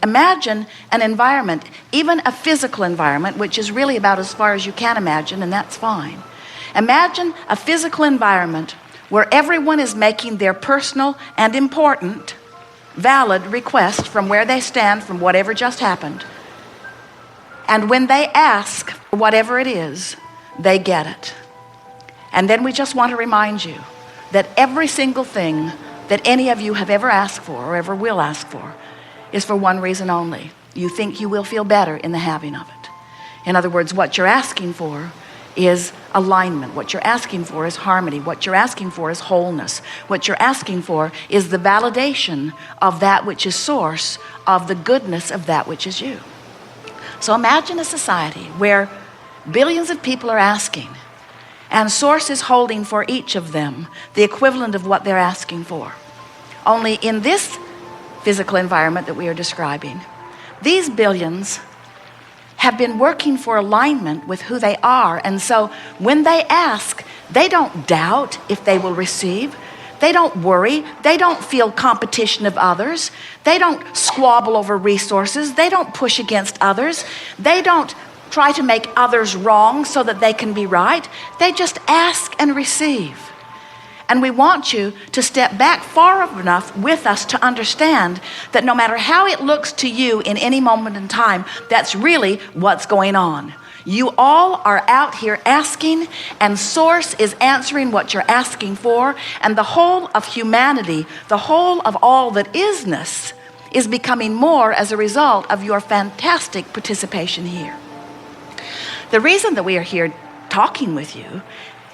Imagine an environment, even a physical environment, which is really about as far as you can imagine, and that's fine. Imagine a physical environment where everyone is making their personal and important, valid request from where they stand, from whatever just happened. And when they ask for whatever it is, they get it. And then we just want to remind you that every single thing that any of you have ever asked for or ever will ask for is for one reason only. You think you will feel better in the having of it. In other words, what you're asking for is alignment. What you're asking for is harmony. What you're asking for is wholeness. What you're asking for is the validation of that which is source of the goodness of that which is you. So imagine a society where billions of people are asking, and source is holding for each of them the equivalent of what they're asking for. Only in this physical environment that we are describing, these billions have been working for alignment with who they are. And so when they ask, they don't doubt if they will receive. They don't worry. They don't feel competition of others. They don't squabble over resources. They don't push against others. They don't try to make others wrong so that they can be right. They just ask and receive. And we want you to step back far enough with us to understand that no matter how it looks to you in any moment in time, that's really what's going on. You all are out here asking, and source is answering what you're asking for, and the whole of humanity, the whole of all that isness, is becoming more as a result of your fantastic participation here. The reason that we are here talking with you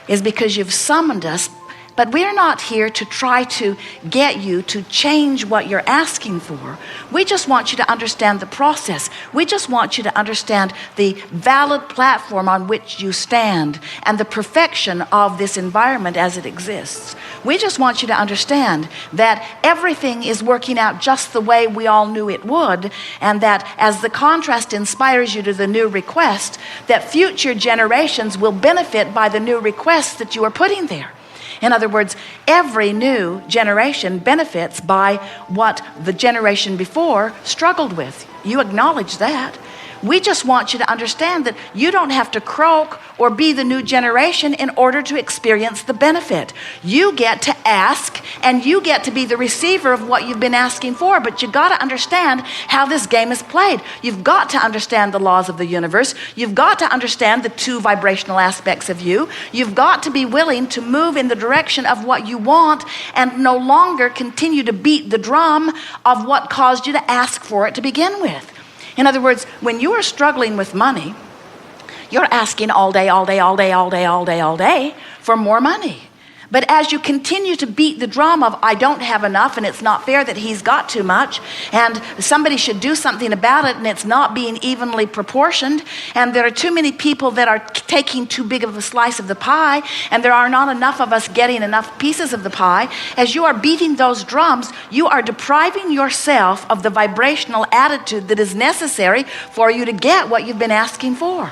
is because you've summoned us. But we're not here to try to get you to change what you're asking for. We just want you to understand the process. We just want you to understand the valid platform on which you stand and the perfection of this environment as it exists. We just want you to understand that everything is working out just the way we all knew it would, and that as the contrast inspires you to the new request, that future generations will benefit by the new requests that you are putting there. In other words, every new generation benefits by what the generation before struggled with. You acknowledge that. We just want you to understand that you don't have to croak or be the new generation in order to experience the benefit. You get to ask, and you get to be the receiver of what you've been asking for, but you got to understand how this game is played. You've got to understand the laws of the universe. You've got to understand the two vibrational aspects of you. You've got to be willing to move in the direction of what you want and no longer continue to beat the drum of what caused you to ask for it to begin with. In other words, when you are struggling with money, you're asking all day for more money. But as you continue to beat the drum of, I don't have enough, and it's not fair that he's got too much, and somebody should do something about it, and it's not being evenly proportioned, and there are too many people that are taking too big of a slice of the pie, and there are not enough of us getting enough pieces of the pie. As you are beating those drums, you are depriving yourself of the vibrational attitude that is necessary for you to get what you've been asking for.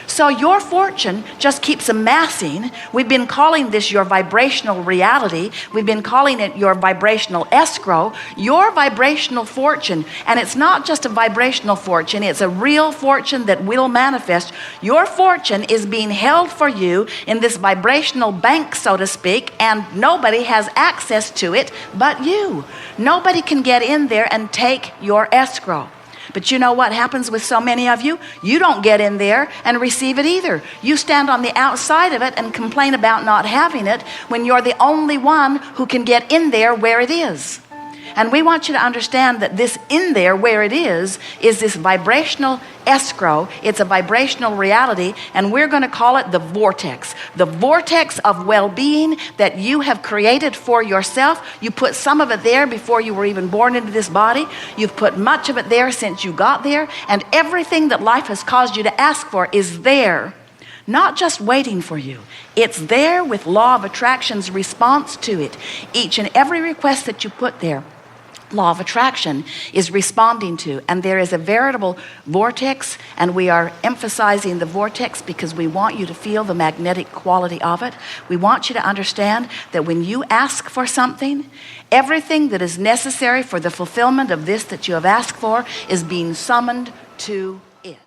So your fortune just keeps amassing. We've been calling this your vibrational reality. We've been calling it your vibrational escrow, your vibrational fortune. And it's not just a vibrational fortune, it's a real fortune that will manifest. Your fortune is being held for you in this vibrational bank, so to speak, and nobody has access to it but you. Nobody can get in there and take your escrow. But you know what happens with so many of you? You don't get in there and receive it either. You stand on the outside of it and complain about not having it when you're the only one who can get in there where it is. And we want you to understand that this in there where it is this vibrational escrow. It's a vibrational reality, and we're going to call it the vortex of well-being that you have created for yourself. You put some of it there before you were even born into this body. You've put much of it there since you got there, and everything that life has caused you to ask for is there, not just waiting for you. It's there with law of attraction's response to it. Each and every request that you put there law of attraction is responding to. And there is a veritable vortex, and we are emphasizing the vortex because we want you to feel the magnetic quality of it. We want you to understand that when you ask for something, everything that is necessary for the fulfillment of this that you have asked for is being summoned to it.